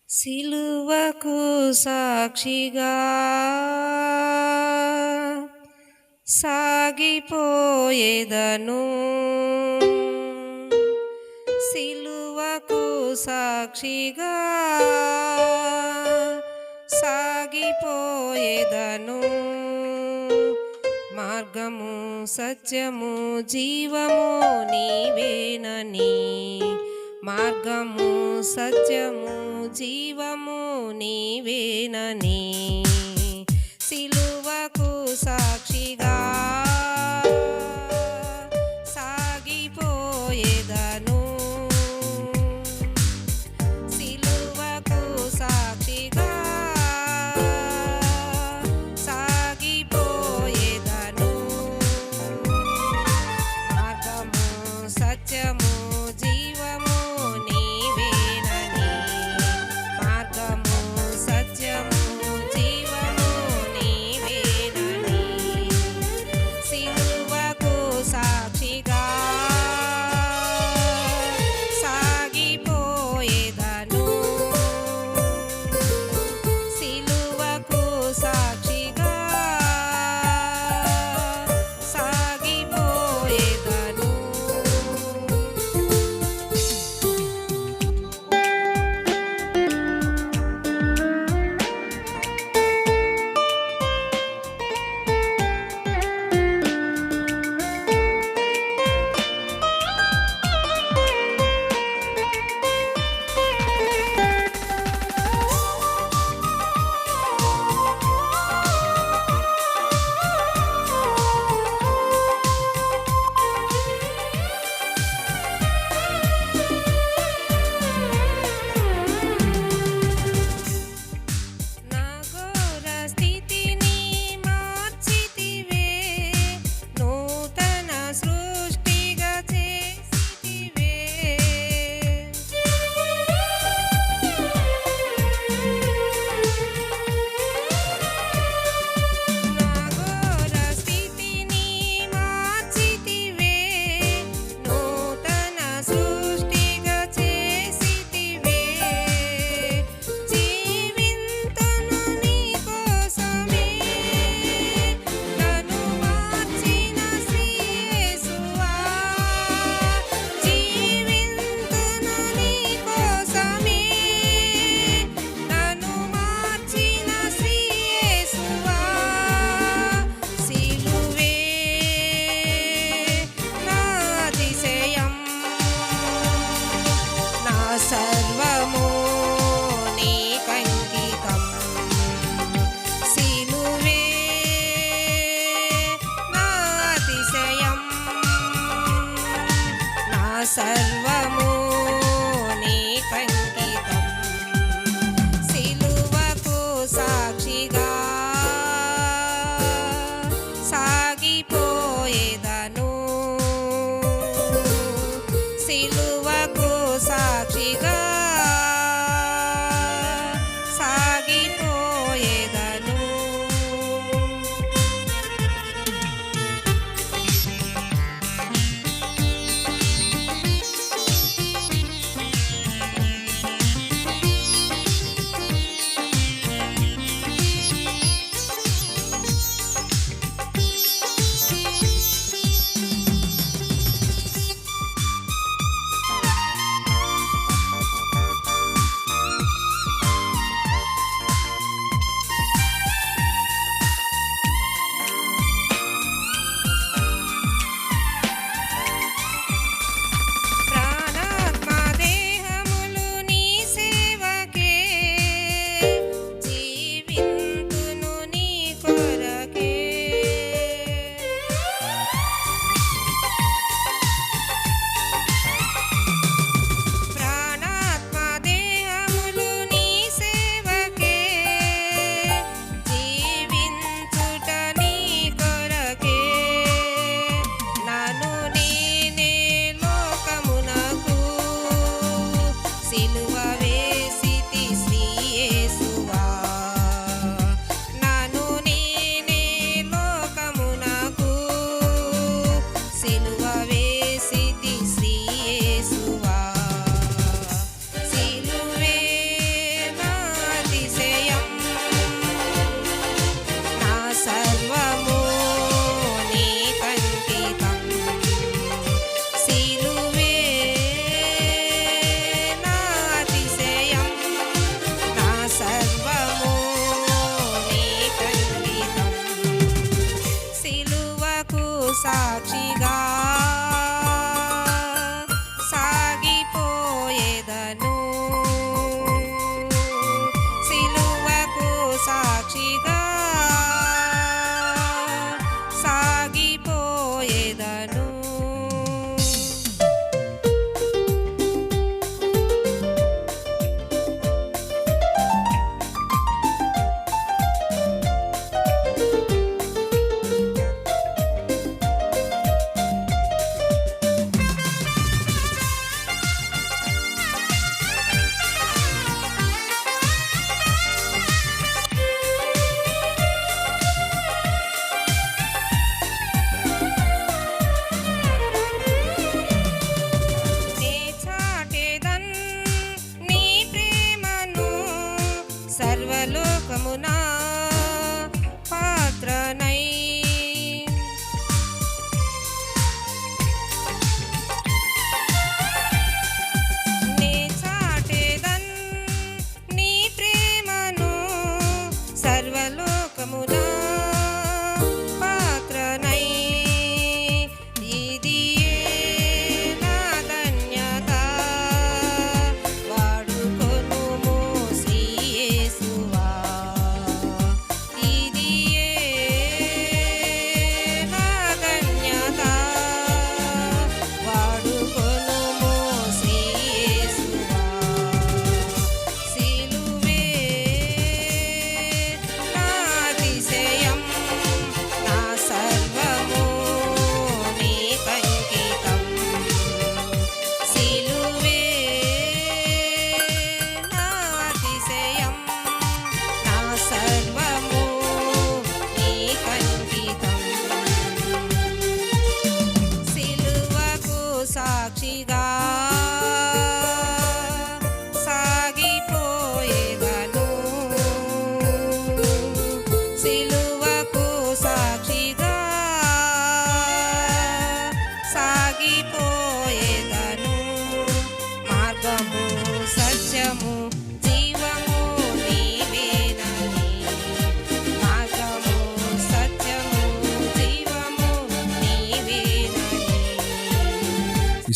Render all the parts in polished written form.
సిలువకు సాక్షిగా సాగిపోయేదను, సిలువకు సాక్షిగా సాగిపోయేదను. మార్గము సత్యము జీవము నీవేనని, మార్గము సత్యము జీవము నీవేనని, సిలువకు సాక్షిగా సాగిపోయేదను, సిలువకు సాక్షిగా సాగిపోయేదను. మార్గము సత్యము జీవము నీవేనని, మార్గము సత్యము జీవము నీవేనని,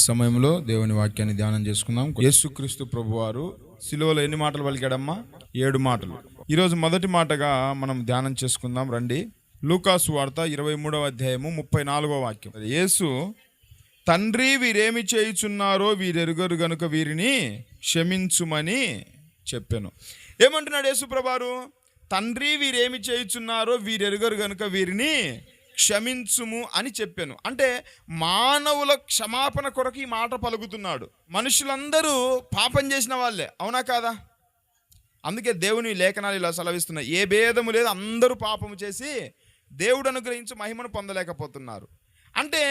సమయంలో దేవుని వాక్యాన్ని ధ్యానం చేసుకుందాం. యేసుక్రీస్తు ప్రభువారు సిలువలో ఎన్ని మాటలు పలికాడమ్మా? 7 మాటలు. ఈరోజు మొదటి మాటగా మనం ధ్యానం చేసుకుందాం. రండి, లూకాసు వార్త 23వ అధ్యాయము 34వ వాక్యం. యేసు, తండ్రి వీరేమి చేయుచున్నారో వీరెరుగరు గనుక వీరిని క్షమించుమని చెప్పాను. ఏమంటున్నాడు యేసు ప్రభువారు? తండ్రి వీరేమి చేయుచున్నారో వీరెరుగరు గనుక వీరిని క్షమించుము అని చెప్పాను. అంటే మానవుల క్షమాపణ కొరకు ఈ మాట పలుకుతున్నాడు. మనుషులందరూ పాపం చేసిన వాళ్ళే, అవునా కాదా? అందుకే దేవుని లేఖనాలు ఇలా సెలవిస్తున్నాయి, ఏ భేదము లేదు, అందరూ పాపము చేసి దేవుడు అనుగ్రహించి మహిమను పొందలేకపోతున్నారు. అంటే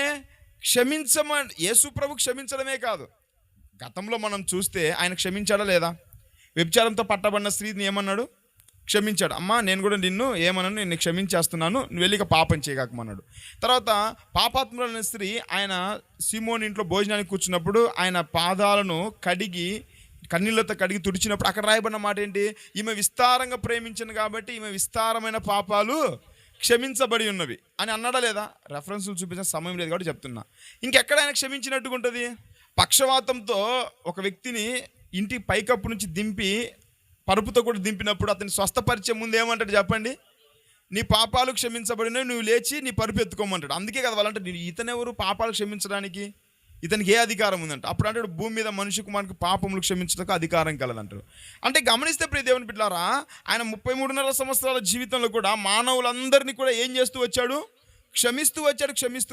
యేసు ప్రభు క్షమించడమే కాదు, గతంలో మనం చూస్తే ఆయన క్షమించాడా లేదా? వ్యభిచారంతో పట్టబడిన స్త్రీని ఏమన్నాడు? క్షమించాడు. అమ్మా, నేను కూడా నిన్ను ఏమన్నాను, నేను క్షమించేస్తున్నాను, నువ్వు వెళ్ళి పాపం చేయకమన్నాడు. తర్వాత పాపాత్ములైన స్త్రీ ఆయన సీమోని ఇంట్లో భోజనానికి కూర్చున్నప్పుడు ఆయన పాదాలను కన్నీళ్లతో కడిగి తుడిచినప్పుడు అక్కడ రాయబడిన మాట ఏంటి? ఈమె విస్తారంగా ప్రేమించింది కాబట్టి ఈమె విస్తారమైన పాపాలు క్షమించబడి ఉన్నవి అని అన్నాడా లేదా? రెఫరెన్సులు చూపించిన సమయం లేదు కాబట్టి చెప్తున్నా. ఇంకెక్కడ ఆయన క్షమించినట్టుగా ఉంటుంది? పక్షవాతంతో ఒక వ్యక్తిని ఇంటి పైకప్పు నుంచి దింపి పరుపుతో కూడా దింపినప్పుడు అతని స్వస్థపరిచే ముందు ఏమంటాడు చెప్పండి? నీ పాపాలు క్షమించబడినవి, నువ్వు లేచి నీ పరుపు ఎత్తుకోమంటాడు. అందుకే కదా వాళ్ళంటే ఇతనెవరు పాపాలు క్షమించడానికి? ఇతనికి ఏ అధికారం ఉందంట? అప్పుడు అంటాడు, భూమి మీద మనిషి కుమారునికి పాపములు క్షమించడానికి అధికారం కలదంటారు. అంటే గమనిస్తే ప్రియ దేవుని బిడ్డలారా, ఆయన 33.5 సంవత్సరాల జీవితంలో కూడా మానవులందరినీ కూడా ఏం చేస్తూ వచ్చాడు? క్షమిస్తూ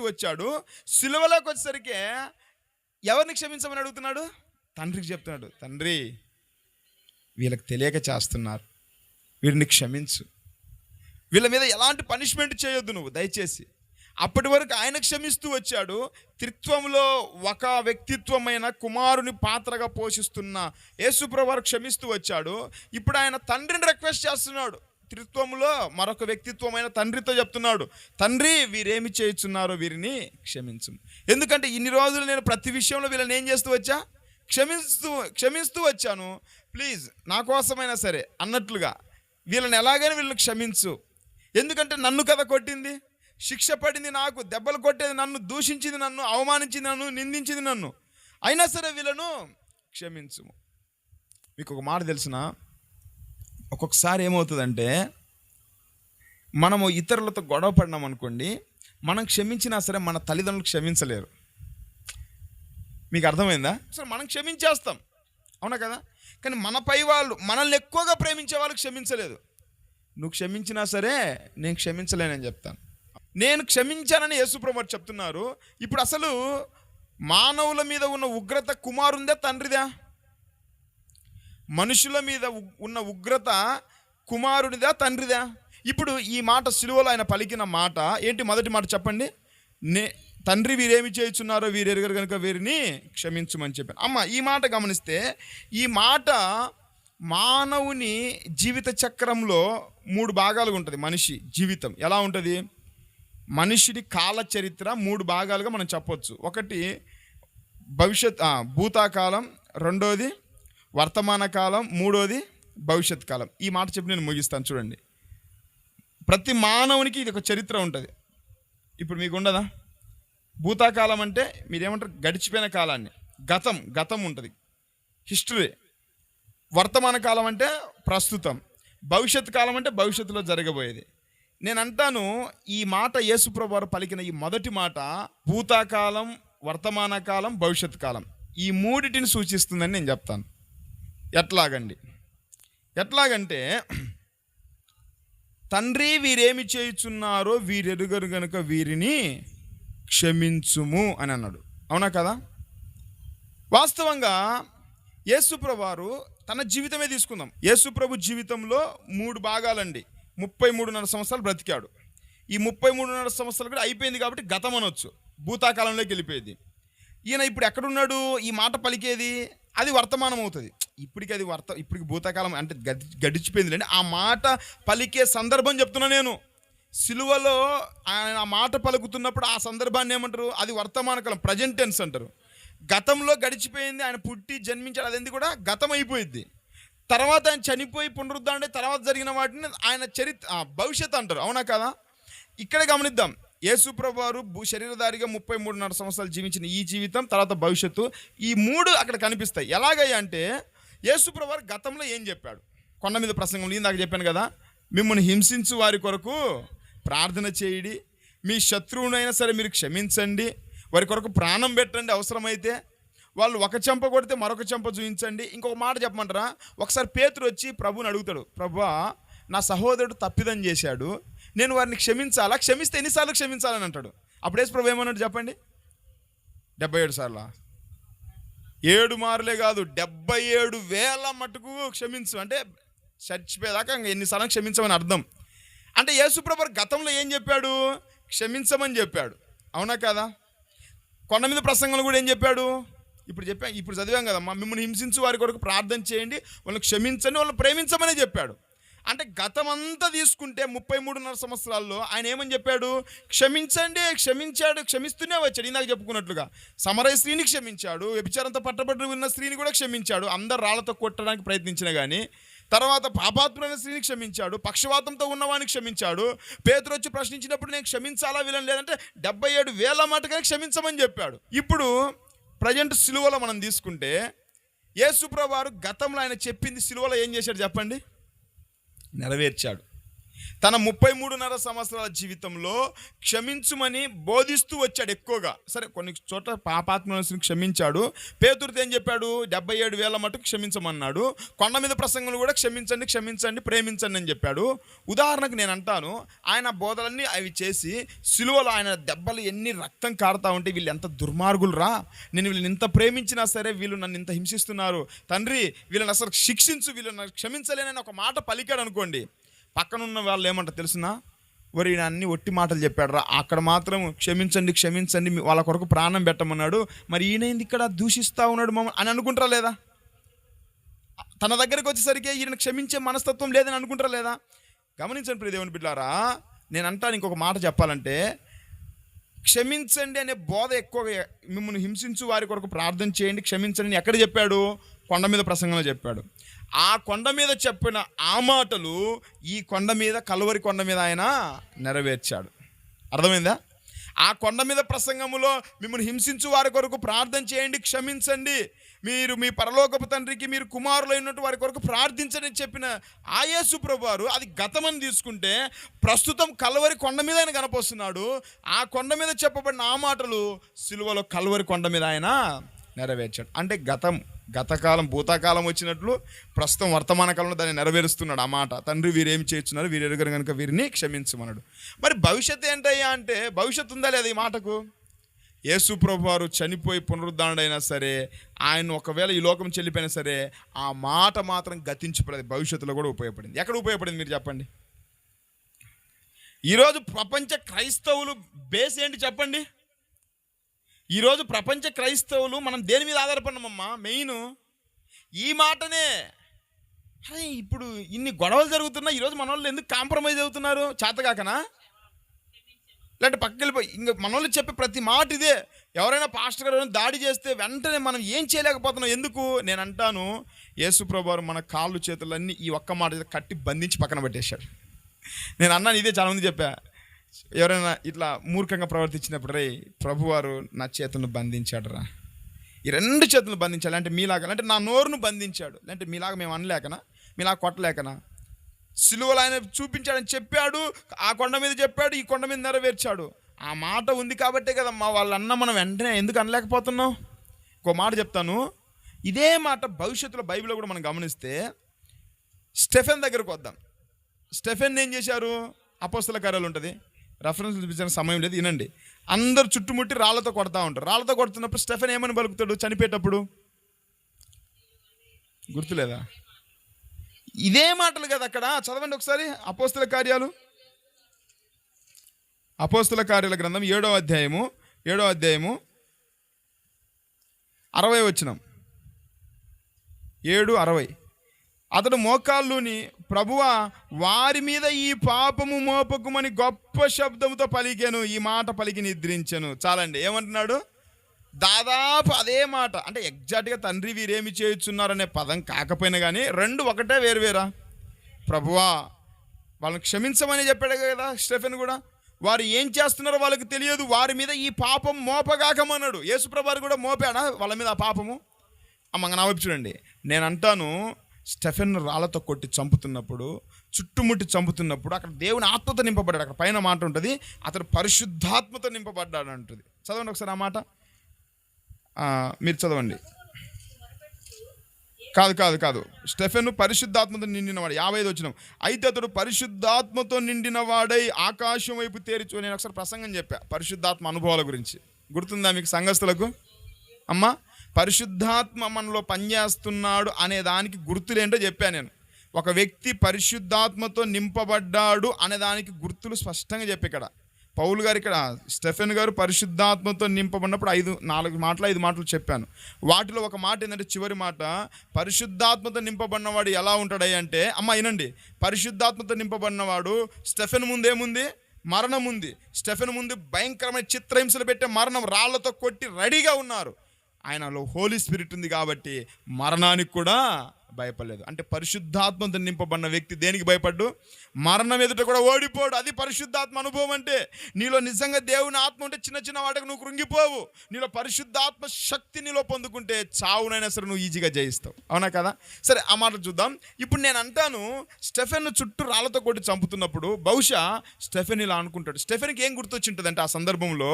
వచ్చాడు. సిలువలోకి వచ్చేసరికి ఎవరిని క్షమించమని అడుగుతున్నాడు? తండ్రికి చెప్తున్నాడు, తండ్రి వీళ్ళకి తెలియక చేస్తున్నారు, వీడిని క్షమించు, వీళ్ళ మీద ఎలాంటి పనిష్మెంట్ చేయొద్దు నువ్వు దయచేసి. అప్పటి వరకు ఆయన క్షమిస్తూ వచ్చాడు. త్రిత్వంలో ఒక వ్యక్తిత్వమైన కుమారుని పాత్రగా పోషిస్తున్న యేసుప్రభువు క్షమిస్తూ వచ్చాడు. ఇప్పుడు ఆయన తండ్రిని రిక్వెస్ట్ చేస్తున్నాడు. త్రిత్వంలో మరొక వ్యక్తిత్వమైన తండ్రితో చెప్తున్నాడు, తండ్రి వీరేమి చేయుచున్నారో వీరిని క్షమించు. ఎందుకంటే ఇన్ని రోజులు నేను ప్రతి విషయంలో వీళ్ళని ఏం చేస్తూ వచ్చా? క్షమిస్తూ వచ్చాను. ప్లీజ్ నా కోసమైనా సరే అన్నట్లుగా వీళ్ళని ఎలాగైనా వీళ్ళని క్షమించు. ఎందుకంటే నన్ను కదా కొట్టింది, శిక్ష పడింది నాకు, దెబ్బలు కొట్టేది నన్ను, దూషించింది నన్ను, అవమానించింది నన్ను, నిందించింది నన్ను, అయినా సరే వీళ్ళను క్షమించు. మీకు ఒక మాట తెలిసిన, ఒక్కొక్కసారి ఏమవుతుందంటే మనము ఇతరులతో గొడవ పడినాం అనుకోండి, మనం క్షమించినా సరే మన తల్లిదండ్రులు క్షమించలేరు. మీకు అర్థమైందా? సరే మనం క్షమించేస్తాం, అవునా కదా? కానీ మనపై వాళ్ళు, మనల్ని ఎక్కువగా ప్రేమించే వాళ్ళు క్షమించలేదు. నువ్వు క్షమించినా సరే నేను క్షమించలేనని చెప్తాను. నేను క్షమించానని యేసుప్రభువు చెప్తున్నారు. ఇప్పుడు అసలు మానవుల మీద ఉన్న ఉగ్రత కుమారుందా తండ్రిదా? మనుషుల మీద ఉన్న ఉగ్రత కుమారుడిదా తండ్రిదా? ఇప్పుడు ఈ మాట సిలువలో ఆయన పలికిన మాట ఏంటి? మొదటి మాట చెప్పండి. తండ్రి వీరేమి చేయుచున్నారో వీరెరుగరు కనుక వీరిని క్షమించమని చెప్పాను. అమ్మ, ఈ మాట గమనిస్తే ఈ మాట మానవుని జీవిత చక్రంలో 3 భాగాలుగా ఉంటుంది. మనిషి జీవితం ఎలా ఉంటుంది? మనిషిని కాల చరిత్ర 3 భాగాలుగా మనం చెప్పొచ్చు. ఒకటి భూతకాలం, రెండోది వర్తమాన కాలం, మూడోది భవిష్యత్ కాలం. ఈ మాట చెప్పి నేను ముగిస్తాను. చూడండి, ప్రతి మానవునికి ఇది ఒక చరిత్ర ఉంటుంది. ఇప్పుడు మీకు ఉండదా? భూతకాలం అంటే మీరేమంటారు? గడిచిపోయిన కాలాన్ని, గతం ఉంటుంది, హిస్టరీ. వర్తమాన కాలం అంటే ప్రస్తుతం. భవిష్యత్ కాలం అంటే భవిష్యత్తులో జరగబోయేది. నేను అంటాను, ఈ మాట యేసుప్రభువు పలికిన ఈ మొదటి మాట భూతకాలం, వర్తమాన కాలం, భవిష్యత్ కాలం, ఈ 3టిని సూచిస్తుందని నేను చెప్తాను. ఎట్లాగంటే తండ్రి వీరేమి చేయుచున్నారో వీరెరుగరు గనుక వీరిని క్షమించుము అని అన్నాడు, అవునా కదా? వాస్తవంగా యేసుప్రభువు తన జీవితమే తీసుకుందాం. యేసుప్రభు జీవితంలో 3 భాగాలండి. 33.5 సంవత్సరాలు బ్రతికాడు. ఈ 33.5 సంవత్సరాలు కూడా అయిపోయింది కాబట్టి గతం అనొచ్చు, భూతకాలంలోకి వెళ్ళిపోయేది. ఈయన ఇప్పుడు ఎక్కడున్నాడు? ఈ మాట పలికేది అది వర్తమానం అవుతుంది. ఇప్పటికి భూతకాలం అంటే గడిచిపోయింది అండి. ఆ మాట పలికే సందర్భం చెప్తున్నా నేను. సిలువలో ఆయన ఆ మాట పలుకుతున్నప్పుడు ఆ సందర్భాన్ని ఏమంటారు? అది వర్తమాన కాలం, ప్రజెంట్ టెన్స్ అంటారు. గతంలో గడిచిపోయింది, ఆయన పుట్టి జన్మించాడు, అదేంది కూడా గతం అయిపోయింది. తర్వాత ఆయన చనిపోయి పునరుద్ధరణ తర్వాత జరిగిన వాటిని ఆయన భవిష్యత్ అంటారు, అవునా కదా? ఇక్కడ గమనిద్దాం, యేసుప్రభు వారు శరీరధారిగా 33.5 సంవత్సరాలు జీవించిన ఈ జీవితం, తర్వాత భవిష్యత్తు, ఈ 3 అక్కడ కనిపిస్తాయి. ఎలాగయ్యా అంటే యేసుప్రభు వారు గతంలో ఏం చెప్పాడు? కొండ మీద ప్రసంగంలో ఇందాక చెప్పాను కదా, మిమ్మల్ని హింసించు వారి కొరకు ప్రార్థన చేయడి, మీ శత్రువునైనా సరే మీరు క్షమించండి, వారి కొరకు ప్రాణం పెట్టండి, అవసరమైతే వాళ్ళు ఒక చెంప కొడితే మరొక చెంప చూపించండి. ఇంకొక మాట చెప్పమంటారా? ఒకసారి పేతురు వచ్చి ప్రభువుని అడుగుతాడు, ప్రభువా నా సహోదరుడు తప్పిదం చేశాడు, నేను వారిని క్షమించాలా? క్షమిస్తే ఎన్నిసార్లు క్షమించాలని అంటాడు. అప్పుడు యేసు ప్రభు ఏమన్నాడు చెప్పండి? 77 సార్లా? 7 మార్లే కాదు, 77,000 మటుకు క్షమించు అంటే చచ్చిపోయేదాకా ఎన్నిసార్లు క్షమించమని అర్థం. అంటే యేసుప్రభు గతంలో ఏం చెప్పాడు? క్షమించమని చెప్పాడు, అవునా కదా? కొండ మీద ప్రసంగంలో కూడా ఏం చెప్పాడు? ఇప్పుడు చదివాం కదమ్మా, మిమ్మల్ని హింసించు వారి కొరకు ప్రార్థన చేయండి, వాళ్ళని క్షమించండి, వాళ్ళని ప్రేమించమనే చెప్పాడు. అంటే గతం అంతా తీసుకుంటే 33.5 సంవత్సరాల్లో ఆయన ఏమని చెప్పాడు? క్షమించండి, క్షమించాడు, క్షమిస్తూనే వచ్చాడు. ఇందాక చెప్పుకున్నట్లుగా సమరయ స్త్రీని క్షమించాడు, వ్యభిచారంతో పట్టబడి ఉన్న స్త్రీని కూడా క్షమించాడు, అందరు రాళ్లతో కొట్టడానికి ప్రయత్నించిన కానీ. తర్వాత పాపాత్ములైన స్త్రీని క్షమించాడు, పక్షవాతంతో ఉన్నవాడిని క్షమించాడు. పేతురు వచ్చి ప్రశ్నించినప్పుడు నేను క్షమించాలా వీళ్ళని లేదంటే 77,000 మటుకనే క్షమించమని చెప్పాడు. ఇప్పుడు ప్రజెంట్ సిలువలో మనం తీసుకుంటే యేసుప్రభు వారు గతంలో ఆయన చెప్పింది సిలువలో ఏం చేశాడు చెప్పండి? నెరవేర్చాడు. తన 33.5 సంవత్సరాల జీవితంలో క్షమించుమని బోధిస్తూ వచ్చాడు ఎక్కువగా. సరే, కొన్ని చోట్ల పాపాత్మను క్షమించాడు. పేతురుతో ఏం చెప్పాడు? 77,000 మటుకు క్షమించమన్నాడు. కొండ మీద ప్రసంగంలో కూడా క్షమించండి, క్షమించండి, ప్రేమించండి అని చెప్పాడు. ఉదాహరణకు నేను అంటాను, ఆయన బోధలన్నీ అవి చేసి సిలువలో ఆయన దెబ్బలు ఎన్ని రక్తం కారుతా ఉంటే వీళ్ళు ఎంత దుర్మార్గులు రా, నేను వీళ్ళని ఇంత ప్రేమించినా సరే వీళ్ళు నన్ను ఇంత హింసిస్తున్నారు, తండ్రి వీళ్ళని అసలు శిక్షించు, వీళ్ళని క్షమించలేనని ఒక మాట పలికాడు అనుకోండి, పక్కనున్న వాళ్ళు ఏమంటారు తెలుసునా? వరి అన్ని ఒట్టి మాటలు చెప్పాడు రా, అక్కడ మాత్రం క్షమించండి, క్షమించండి, వాళ్ళ కొరకు ప్రాణం పెట్టమన్నాడు, మరి ఈయన ఇక్కడ దూషిస్తూ ఉన్నాడు మమ్మల్ని అని అనుకుంటారా లేదా? తన దగ్గరికి వచ్చేసరికి ఈయన క్షమించే మనస్తత్వం లేదని అనుకుంటారా లేదా? గమనించండి ప్రియ దేవుని బిడ్డలారా, నేను అంటాను ఇంకొక మాట చెప్పాలంటే, క్షమించండి అనే బోధ ఎక్కువగా, మిమ్మల్ని హింసించు వారి కొరకు ప్రార్థన చేయండి, క్షమించండి ఎక్కడ చెప్పాడు? కొండ మీద ప్రసంగంలో చెప్పాడు. ఆ కొండ మీద చెప్పిన ఆ మాటలు ఈ కొండ మీద, కలువరి కొండ మీద ఆయన నెరవేర్చాడు. అర్థమైందా? ఆ కొండ మీద ప్రసంగములో మిమ్మల్ని హింసించు వారి కొరకు ప్రార్థన చేయండి, క్షమించండి, మీరు మీ పరలోకపు తండ్రికి మీరు కుమారులైనట్టు వారి కొరకు ప్రార్థించని చెప్పిన ఆ యేసు ప్రభువారు అది గతమని తీసుకుంటే, ప్రస్తుతం కలువరి కొండ మీద ఆయన కనపొస్తున్నాడు. ఆ కొండ మీద చెప్పబడిన ఆ మాటలు సిలువలో కలువరి కొండ మీద ఆయన నెరవేర్చాడు. అంటే గతకాలం భూతకాలం వచ్చినట్లు ప్రస్తుతం వర్తమాన కాలంలో దాన్ని నెరవేరుస్తున్నాడు. ఆ మాట, తండ్రి వీరేమి చేస్తున్నారు, వీరు ఎరుగరు కనుక వీరిని క్షమించమన్నాడు. మరి భవిష్యత్తు ఏంటయ్యా అంటే, భవిష్యత్తు ఉందా లేదా ఈ మాటకు? యేసు ప్రభు వారు చనిపోయి పునరుద్ధరణైనా సరే, ఆయన ఒకవేళ ఈ లోకం చెల్లిపోయినా సరే, ఆ మాట మాత్రం గతించిపోలేదు, భవిష్యత్తులో కూడా ఉపయోగపడింది. ఎక్కడ ఉపయోగపడింది మీరు చెప్పండి? ఈరోజు ప్రపంచ క్రైస్తవులు బేస్ ఏంటి చెప్పండి? ఈరోజు ప్రపంచ క్రైస్తవులు మనం దేని మీద ఆధారపడినామమ్మా? మెయిన్ ఈ మాటనే. అరే ఇప్పుడు ఇన్ని గొడవలు జరుగుతున్నా ఈరోజు మన వాళ్ళు ఎందుకు కాంప్రమైజ్ అవుతున్నారు? చేతగాకనా? లేదంటే పక్కకి వెళ్ళిపోయి ఇంకా మన వాళ్ళు చెప్పే ప్రతి మాట ఇదే. ఎవరైనా పాస్టర్ గారు దాడి చేస్తే వెంటనే మనం ఏం చేయలేకపోతున్నాం. ఎందుకు? నేను అంటాను, యేసు ప్రభు వారు మన కాళ్ళు చేతులన్నీ ఈ ఒక్క మాట కట్టి బంధించి పక్కన పెట్టేశాడు. నేను అన్నాను, ఇదే చాలామంది చెప్పా, ఎవరైనా ఇట్లా మూర్ఖంగా ప్రవర్తించినప్పుడు, రే ప్రభువారు నా చేతులను బంధించాడు రా, ఈ 2 చేతులను బంధించాలి అంటే మీలాగా, అంటే నా నోరును బంధించాడు, అంటే మీలాగా మేము అనలేకనా, మీలాగా కొట్టలేకనా? సిలువలో ఆయన చూపించాడని చెప్పాడు, ఆ కొండ మీద చెప్పాడు, ఈ కొండ మీద నెరవేర్చాడు. ఆ మాట ఉంది కాబట్టే కదమ్మా వాళ్ళన్న మనం వెంటనే ఎందుకు అనలేకపోతున్నాం? ఇంకో మాట చెప్తాను, ఇదే మాట భవిష్యత్తులో బైబిల్లో కూడా మనం గమనిస్తే, స్టెఫెన్ దగ్గరకు వద్దాం. స్టెఫెన్ ఏం చేశారు? అపోస్తల కార్యాలు ఉంటుంది, రెఫరెన్స్ చూపించిన సమయం లేదు, వినండి. అందరు చుట్టుముట్టి రాళ్లతో కొడతా ఉంటారు. రాళ్లతో కొడుతున్నప్పుడు స్టెఫెన్ ఏమని పలుకుతాడు చనిపోయేటప్పుడు? గుర్తులేదా? ఇదే మాటలు కదా అక్కడ. చదవండి ఒకసారి అపోస్తల కార్యాలు, అపోస్తల కార్యాల గ్రంథం 7వ అధ్యాయము 60 వచనం, 7:60. అతడు మోకాళ్ళుని, ప్రభువా వారి మీద ఈ పాపము మోపకుమని గొప్ప శబ్దంతో పలికాను, ఈ మాట పలికి నిద్రించను. చాలండి. ఏమంటున్నాడు? దాదాపు అదే మాట. అంటే ఎగ్జాక్ట్గా తండ్రి వీరేమి చేయుచున్నారనే పదం కాకపోయినా కానీ 2 ఒకటే, వేరువేరా? ప్రభువా వాళ్ళని క్షమించమని చెప్పాడు కదా స్టెఫెన్ కూడా. వారు ఏం చేస్తున్నారో వాళ్ళకి తెలియదు, వారి మీద ఈ పాపం మోపగాకమన్నాడు. యేసుప్రభువారు కూడా మోపాడా వాళ్ళ మీద ఆ పాపము? అమ్మ నా వైపు చూడండి. నేను అంటాను, స్టెఫెన్ రాళ్ళతో కొట్టి చంపుతున్నప్పుడు, చుట్టుముట్టి చంపుతున్నప్పుడు అక్కడ దేవుని ఆత్మతో నింపబడ్డాడు. అక్కడ పైన మాట ఉంటుంది, అతడు పరిశుద్ధాత్మతో నింపబడ్డాడు అంటుంది. చదవండి ఒకసారి ఆ మాట, మీరు చదవండి. కాదు స్టెఫెను పరిశుద్ధాత్మతో నిండినవాడు. 55 వచ్చిన. అయితే అతడు పరిశుద్ధాత్మతో నిండిన వాడై ఆకాశం వైపు తేరిచు. నేను ఒకసారి ప్రసంగం చెప్పా పరిశుద్ధాత్మ అనుభవాల గురించి, గుర్తుందా మీకు సంఘస్థులకు? అమ్మ, పరిశుద్ధాత్మ మనలో పనిచేస్తున్నాడు అనే దానికి గుర్తులేంటో చెప్పాను నేను. ఒక వ్యక్తి పరిశుద్ధాత్మతో నింపబడ్డాడు అనే దానికి గుర్తులు స్పష్టంగా చెప్పి ఇక్కడ పౌలు గారు, ఇక్కడ స్టెఫెన్ గారు పరిశుద్ధాత్మతో నింపబడినప్పుడు 5 మాటలు చెప్పాను. వాటిలో ఒక మాట ఏంటంటే, చివరి మాట, పరిశుద్ధాత్మతో నింపబడినవాడు ఎలా ఉంటాడు అంటే, అమ్మ వినండి, పరిశుద్ధాత్మతో నింపబడినవాడు స్టెఫెన్ ముందేముంది? మరణం ఉంది. స్టెఫెన్ ముందు భయంకరమైన చిత్రహింసలు పెట్టే మరణం, రాళ్లతో కొట్టి రెడీగా ఉన్నారు. ఆయనలో హోలీ స్పిరిట్ ఉంది కాబట్టి మరణానికి కూడా భయపడలేదు. అంటే పరిశుద్ధాత్మతో నింపబడిన వ్యక్తి దేనికి భయపడ్డు? మరణం ఎదుట కూడా ఓడిపోడు. అది పరిశుద్ధాత్మ అనుభవం అంటే. నీలో నిజంగా దేవుని ఆత్మ ఉంటే చిన్న చిన్న వాటికి నువ్వు కృంగిపోవు. నీలో పరిశుద్ధాత్మ శక్తి నీలో పొందుకుంటే చావునైనా సరే నువ్వు ఈజీగా జయిస్తావు. అవునా కదా? సరే, ఆ మాట చూద్దాం. ఇప్పుడు నేను అంటాను, స్టెఫెన్ చుట్టూ రాళ్లతో కొట్టి చంపుతున్నప్పుడు బహుశా స్టెఫెన్ ఇలా అనుకుంటాడు. స్టెఫెన్కి ఏం గుర్తొచ్చింటుంది అంటే, ఆ సందర్భంలో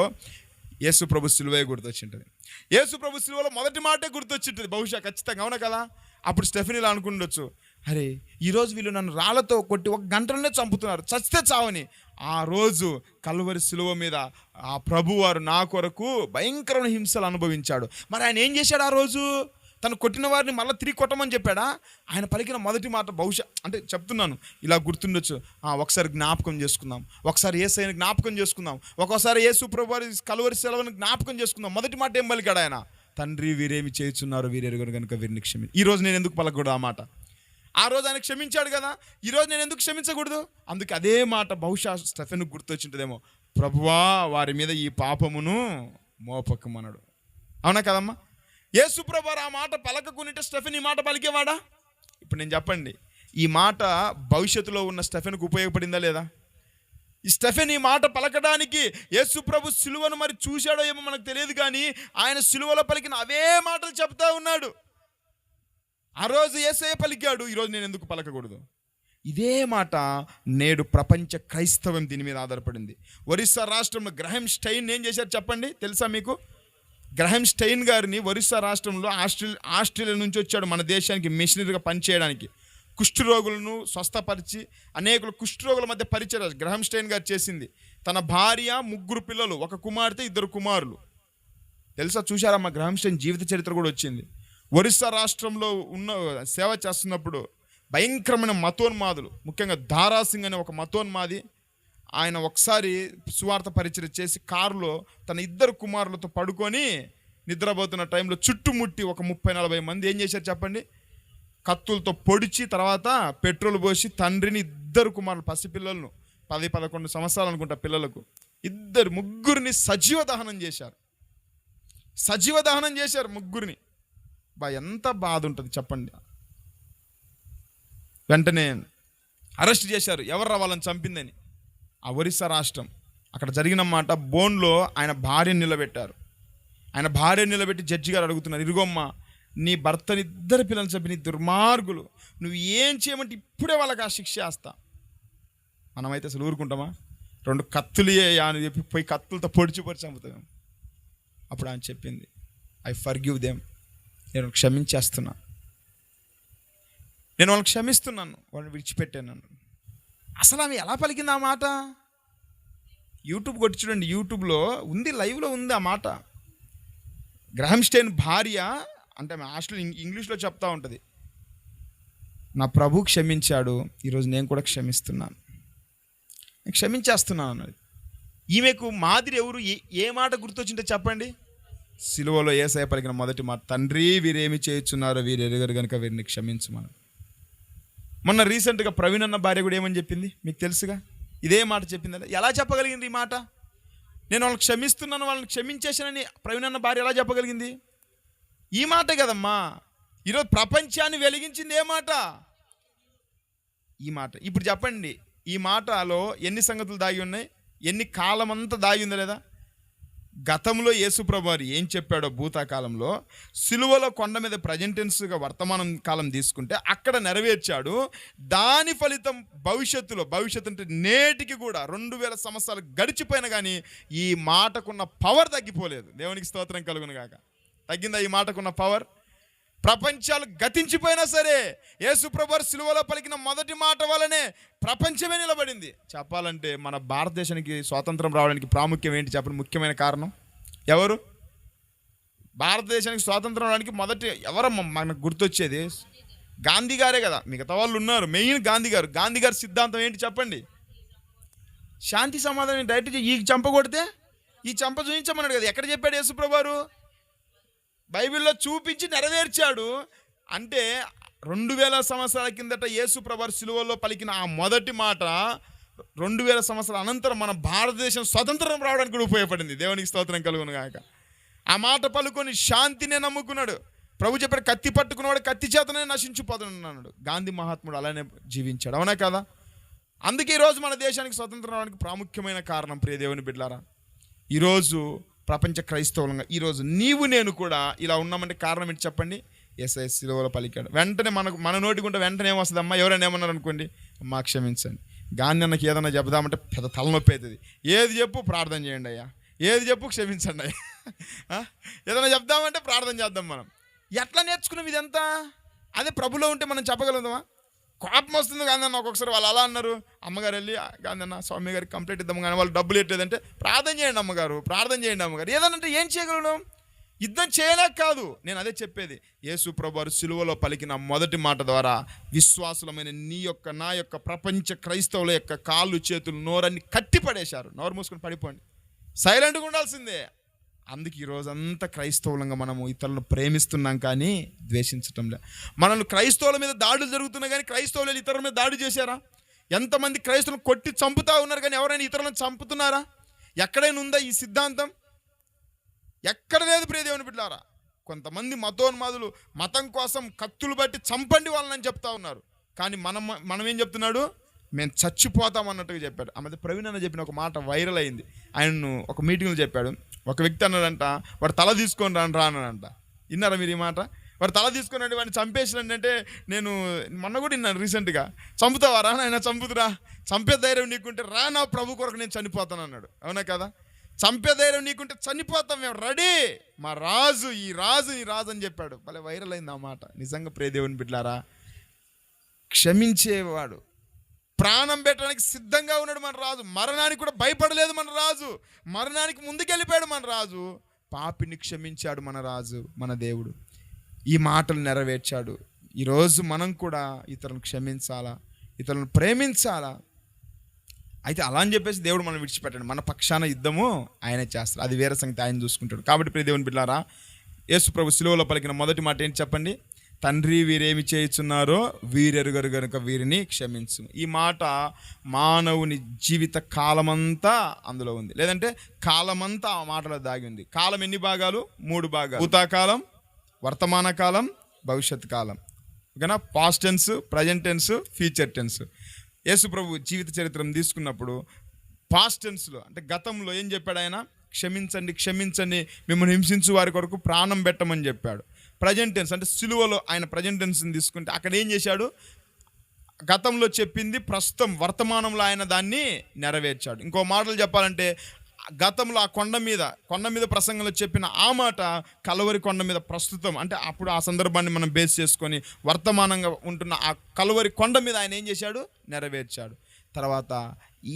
యేసు ప్రభు సిలువే గుర్తొచ్చింటుంది. యేసు ప్రభు సిలువలో మొదటి మాటే గుర్తొచ్చింటుంది బహుశా, ఖచ్చితంగా. అవునా కదా? అప్పుడు స్టెఫెన్ ఇలా అనుకుండొచ్చు, అరే ఈరోజు వీళ్ళు నన్ను రాళ్లతో కొట్టి 1 గంటలోనే చంపుతున్నారు, చస్తే చావని. ఆ రోజు కల్వరి సిలువ మీద ఆ ప్రభువారు నా కొరకు భయంకరమైన హింసలు అనుభవించాడు. మరి ఆయన ఏం చేశాడు? ఆ రోజు తను కొట్టిన వారిని మళ్ళీ తిరిగి కొట్టమని చెప్పాడా? ఆయన పలికిన మొదటి మాట బహుశా, అంటే చెప్తున్నాను, ఇలా గుర్తుండొచ్చు. ఒకసారి జ్ఞాపకం చేసుకుందాం, ఒకసారి యేసయ్యను జ్ఞాపకం చేసుకుందాం, ఒక్కోసారి యేసు ప్రభువారి కల్వరి సిలువను జ్ఞాపకం చేసుకుందాం. మొదటి మాట ఏం పలికాడు ఆయన? తండ్రి, వీరేమి చేయుచున్నారు, వీరెరుగరు కనుక వీరిని క్షమించు. ఈరోజు నేను ఎందుకు పలకూడదు ఆ మాట? ఆ రోజు ఆయన క్షమించాడు కదా, ఈరోజు నేను ఎందుకు క్షమించకూడదు? అందుకే అదే మాట బహుశా స్టెఫెన్కు గుర్తొచ్చింటుందేమో. ప్రభువా, వారి మీద ఈ పాపమును మోపకమన్నాడు. అవునా కదమ్మా? యేసు ప్రభువారు ఆ మాట పలకకుంటే స్టెఫెన్ ఈ మాట పలికేవాడా? ఇప్పుడు నేను చెప్పండి, ఈ మాట భవిష్యత్తులో ఉన్న స్టెఫెన్కు ఉపయోగపడిందా లేదా? ఈ స్టెఫెన్ ఈ మాట పలకడానికి యేసు ప్రభు సిలువను మరి చూశాడో ఏమో మనకు తెలియదు, కానీ ఆయన సిలువలో పలికిన అవే మాటలు చెప్తా ఉన్నాడు. ఆ రోజు యేసయ్య పలికాడు, ఈరోజు నేను ఎందుకు పలకకూడదు? ఇదే మాట నేడు ప్రపంచ క్రైస్తవం దీని మీద ఆధారపడింది. ఒరిస్సా రాష్ట్రంలో గ్రహం స్టెయిన్ ఏం చేశారు చెప్పండి, తెలుసా మీకు? గ్రహం స్టెయిన్ గారిని ఒరిస్సా రాష్ట్రంలో ఆస్ట్రేలియా నుంచి వచ్చాడు మన దేశానికి మిషనరీగా పనిచేయడానికి. కుష్ఠరోగులను స్వస్థపరిచి అనేకులు కుష్ఠరోగుల మధ్య పరిచయం గ్రహం స్టెయిన్ గారు చేసింది. తన భార్య, 3 పిల్లలు, 1 కుమార్తె, 2 కుమారులు. తెలుసా? చూశారమ్మా, గ్రహం స్టెయిన్ జీవిత చరిత్ర కూడా వచ్చింది. ఒరిస్సా రాష్ట్రంలో ఉన్న సేవ చేస్తున్నప్పుడు భయంకరమైన మతోన్మాదులు, ముఖ్యంగా దారాసింగ్ అనే ఒక మతోన్మాది, ఆయన ఒకసారి సువార్త పరిచయం చేసి కారులో తన 2 కుమారులతో పడుకొని నిద్రపోతున్న టైంలో చుట్టుముట్టి ఒక 30-40 మంది ఏం చేశారు చెప్పండి? కత్తులతో పొడిచి, తర్వాత పెట్రోల్ పోసి తండ్రిని, 2 కుమారులు, పసిపిల్లలను, 10-11 సంవత్సరాలు అనుకుంటా పిల్లలకు, 3 సజీవ దహనం చేశారు. సజీవ దహనం చేశారు 3. ఎంత బాధ ఉంటుంది చెప్పండి. వెంటనే అరెస్ట్ చేశారు, ఎవరు వాళ్ళని చంపిందని. ఆ ఒరిస్సా రాష్ట్రం అక్కడ జరిగిన మాట, బోన్లో ఆయన భార్యను నిలబెట్టారు. ఆయన భార్యను నిలబెట్టి జడ్జి గారు అడుగుతున్నారు, ఇరుగోమ్మ, నీ భర్తని 2 పిల్లలు చంపి నీ దుర్మార్గులు, నువ్వు ఏం చేయమంటే ఇప్పుడే వాళ్ళకి ఆ శిక్ష వేస్తా. మనమైతే అసలు ఊరుకుంటామా? 2 కత్తులు అని చెప్పి పోయి కత్తులతో పొడిచి చంపుతాం. అప్పుడు ఆయన చెప్పింది, ఐ ఫర్గివ్ దెమ్, నేను క్షమించేస్తున్నా, నేను వాళ్ళని క్షమిస్తున్నాను, వాళ్ళని విడిచిపెట్టాను. అసలు ఆమె ఎలా పలికింది ఆ మాట? యూట్యూబ్ కొట్టి చూడండి, యూట్యూబ్లో ఉంది, లైవ్లో ఉంది ఆ మాట. గ్రహం స్టెయిన్ భార్య అంటే ఆమె ఇంగ్లీష్లో చెప్తా ఉంటుంది, నా ప్రభు క్షమించాడు, ఈరోజు నేను కూడా క్షమిస్తున్నాను, నేను క్షమించేస్తున్నాను అన్నది. ఈమెకు మాదిరి ఎవరు? ఏ మాట గుర్తొచ్చింటే చెప్పండి? సిలువలో యేసయ్య పలికిన మొదటి మాట, తండ్రి, వీరేమి చేయుచున్నారో వీరు ఎరుగరు కనుక వీరిని క్షమించమని. మొన్న రీసెంట్గా ప్రవీణ్ అన్న భార్య కూడా ఏమని చెప్పింది మీకు తెలుసుగా? ఇదే మాట చెప్పింది. ఎలా చెప్పగలిగింది ఈ మాట? నేను వాళ్ళని క్షమిస్తున్నాను, వాళ్ళని క్షమించేసానని ప్రవీణ్ అన్న భార్య ఎలా చెప్పగలిగింది? ఈ మాట కదమ్మా. ఈరోజు ప్రపంచాన్ని వెలిగించింది ఏ మాట? ఈ మాట. ఇప్పుడు చెప్పండి, ఈ మాటలో ఎన్ని సంగతులు దాగి ఉన్నాయి? ఎన్ని కాలం అంతా దాగి ఉందా లేదా? గతంలో యేసుప్రభు వారు ఏం చెప్పాడో భూతకాలంలో సిలువలో కొండ మీద ప్రజెంట్ టెన్స్గా వర్తమానం కాలం తీసుకుంటే అక్కడ నెరవేర్చాడు. దాని ఫలితం భవిష్యత్తు అంటే నేటికి కూడా 2000 సంవత్సరాలు గడిచిపోయినా కానీ ఈ మాటకున్న పవర్ తగ్గిపోలేదు. దేవునికి స్తోత్రం కలుగును గాక. తగ్గిందా ఈ మాటకున్న పవర్? ప్రపంచాలు గతించిపోయినా సరే యేసుప్రభు వారు సిలువలో పలికిన మొదటి మాట వల్లనే ప్రపంచమే నిలబడింది. చెప్పాలంటే మన భారతదేశానికి స్వాతంత్రం రావడానికి ప్రాముఖ్యం ఏంటి చెప్పండి? ముఖ్యమైన కారణం ఎవరు? భారతదేశానికి స్వాతంత్రం రావడానికి ఎవరమ్మా మనకు గుర్తొచ్చేది? గాంధీ గారే కదా. మిగతా వాళ్ళు ఉన్నారు, మెయిన్ గాంధీ గారి సిద్ధాంతం ఏంటి చెప్పండి? శాంతి సమాధానం. డైరెక్ట్ ఈ చంప కొడితే ఈ చంప చూపించమన్నాడు కదా. ఎక్కడ చెప్పాడు యేసుప్రభు వారు? బైబిల్లో చూపించి నెరవేర్చాడు. అంటే 2000 సంవత్సరాల కిందట యేసుప్రభు వారు సిలువలో పలికిన ఆ మొదటి మాట 2000 సంవత్సరాల అనంతరం మన భారతదేశం స్వతంత్రం రావడానికి కూడా ఉపయోగపడింది. దేవునికి స్తోత్రం కలుగును గాక. ఆ మాట పలుకొని శాంతినే నమ్ముకున్నాడు. ప్రభు చెప్పాడు, కత్తి పట్టుకున్నవాడు కత్తి చేతనే నశించిపోతున్నాడు. గాంధీ మహాత్ముడు అలానే జీవించాడు. అవునా కదా? అందుకే ఈరోజు మన దేశానికి స్వతంత్రం రావడానికి ప్రాముఖ్యమైన కారణం ప్రియ దేవుని బిడ్డలారా, ఈరోజు ప్రపంచ క్రైస్తవులంగా ఈరోజు నీవు నేను కూడా ఇలా ఉన్నామంటే కారణం ఏంటి చెప్పండి? యేసయ్య సిలువలో పలికాడు. వెంటనే మన నోటికుంటే వెంటనే ఏమొస్తుంది? అమ్మా ఎవరైనా ఏమన్నారు అనుకోండి, అమ్మా క్షమించండి. గాంధీ అన్నకి ఏదైనా చెబుదామంటే పెద్ద తలనొప్పి అవుతుంది. ఏది చెప్పు ప్రార్థన చేయండి అయ్యా, ఏది చెప్పు క్షమించండి అయ్యా. ఏదైనా చెప్దామంటే ప్రార్థన చేద్దాం. మనం ఎట్లా నేర్చుకున్నాం ఇదంతా? అదే ప్రభులో ఉంటే మనం చెప్పగలుగుతామా? కోపం వస్తుంది గాంధీ అన్న. ఒక్కొక్కసారి వాళ్ళు అలా అన్నారు, అమ్మగారు వెళ్ళి గాంధీ అన్న స్వామి గారికి కంప్లైంట్ ఇద్దాం, కానీ వాళ్ళు డబ్బులు ఎట్టలేదంటే ప్రార్థన చేయండి అమ్మగారు, ప్రార్థన చేయండి అమ్మగారు. ఏదనంటే ఏం చేయగలడం? యుద్ధం చేయలేక కాదు. నేను అదే చెప్పేది. యేసు ప్రభు వారు సిలువలో పలికిన మొదటి మాట ద్వారా విశ్వాసులమైన నా యొక్క ప్రపంచ క్రైస్తవుల యొక్క కాళ్ళు చేతులు నోరన్ని కట్టిపడేశారు. నోరు మూసుకొని పడిపోండి, సైలెంట్గా ఉండాల్సిందే. అందుకే ఈరోజంతా క్రైస్తవులంగా మనము ఇతరులను ప్రేమిస్తున్నాం కానీ ద్వేషించటం లే. మనల్ని క్రైస్తవుల మీద దాడులు జరుగుతున్నాయి కానీ క్రైస్తవులు ఇతరుల మీద దాడి చేశారా? ఎంతమంది క్రైస్తవులను కొట్టి చంపుతా ఉన్నారు కానీ ఎవరైనా ఇతరులను చంపుతున్నారా? ఎక్కడైనా ఉందా ఈ సిద్ధాంతం? ఎక్కడ లేదు ప్రియ దేవుని బిడ్డలారా. కొంతమంది మతోన్మాదులు మతం కోసం కత్తులు బట్టి చంపండి వాళ్ళని చెప్తా ఉన్నారు. కానీ మనం ఏం చెప్తున్నాడు? మేము చచ్చిపోతాం అన్నట్టుగా చెప్పాడు. ఆ మధ్య ప్రవీణ్ అన్న చెప్పిన ఒక మాట వైరల్ అయింది. ఆయన్ను ఒక మీటింగ్లో చెప్పాడు. ఒక వ్యక్తి అన్నాడంట, వాడు తల తీసుకొని రానంట. విన్నారా మీరు ఈ మాట? వాడు తల తీసుకొని రండి, వాడిని చంపేసినండి అంటే నేను మొన్న కూడా విన్నాను రీసెంట్గా. చంపుతావా? రా నాయన చంపుతురా, చంపే ధైర్యం నీకుంటే రా, నా ప్రభు కొరకు నేను చనిపోతాను అన్నాడు. అవునా కదా? చంపే ధైర్యం నీకుంటే చనిపోతాం మేము, రెడీ, మా రాజు ఈ రాజు అని చెప్పాడు. భలే వైరల్ అయింది ఆ మాట. నిజంగా ప్రియ దేవుని బిడ్డలారా, క్షమించేవాడు, ప్రాణం పెట్టడానికి సిద్ధంగా ఉన్నాడు మన రాజు. మరణానికి కూడా భయపడలేదు మన రాజు. మరణానికి ముందుకెళ్ళిపోయాడు మన రాజు. పాపిని క్షమించాడు మన రాజు, మన దేవుడు. ఈ మాటలు నెరవేర్చాడు. ఈరోజు మనం కూడా ఇతరులను క్షమించాలా, ఇతరులను ప్రేమించాలా. అయితే అలా అని చెప్పేసి దేవుడు మనం విడిచిపెట్టాడు. మన పక్షాన యుద్ధము ఆయనే చేస్తాడు. అది వేరే సంగతి, ఆయన చూసుకుంటాడు. కాబట్టి ప్రియ దేవుని బిడ్డలారా, యేసు ప్రభు సిలువలో పలికిన మొదటి మాట ఏంటి చెప్పండి? తండ్రి వీరేమి చేయుచున్నారో వీరెరుగరు గనుక వీరిని క్షమించు. ఈ మాట మానవుని జీవిత కాలమంతా అందులో ఉంది. లేదంటే కాలమంతా ఆ మాటలో దాగి ఉంది. కాలం ఎన్ని భాగాలు? 3 భాగాలు. భూతకాలం, వర్తమాన కాలం, భవిష్యత్ కాలం. ఓకేనా? Past tense, present tense, future tense. Yesu ప్రభు జీవిత చరిత్రను తీసుకున్నప్పుడు పాస్ట్ టెన్స్లో అంటే గతంలో ఏం చెప్పాడు ఆయన? క్షమించండి మిమ్మల్ని హింసించు వారి కొరకు ప్రాణం పెట్టమని చెప్పాడు. ప్రజెంట్ టెన్స్ అంటే సిలువలో ఆయన ప్రజెంట్ టెన్స్ని తీసుకుంటే అక్కడ ఏం చేశాడు? గతంలో చెప్పింది ప్రస్తుతం వర్తమానంలో ఆయన దాన్ని నెరవేర్చాడు. ఇంకో మాటలు చెప్పాలంటే గతంలో ఆ కొండ మీద ప్రసంగంలో చెప్పిన ఆ మాట కలువరి కొండ మీద ప్రస్తుతం అంటే అప్పుడు ఆ సందర్భాన్ని మనం బేస్ చేసుకొని వర్తమానంగా ఉంటున్న ఆ కలువరి కొండ మీద ఆయన ఏం చేశాడు? నెరవేర్చాడు. తర్వాత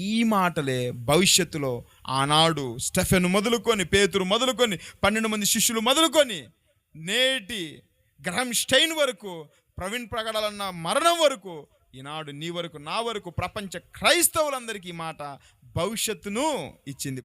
ఈ మాటలే భవిష్యత్తులో ఆనాడు స్టెఫెను మొదలుకొని, పేతురు మొదలుకొని, 12 మంది శిష్యులు మొదలుకొని, నేటి గ్రహం స్టైన్ వరకు, ప్రవీణ్ ప్రగడాలన్న మరణం వరకు, ఈనాడు నీ వరకు, నా వరకు, ప్రపంచ క్రైస్తవులందరికీ ఈ మాట భవిష్యత్తును ఇచ్చింది.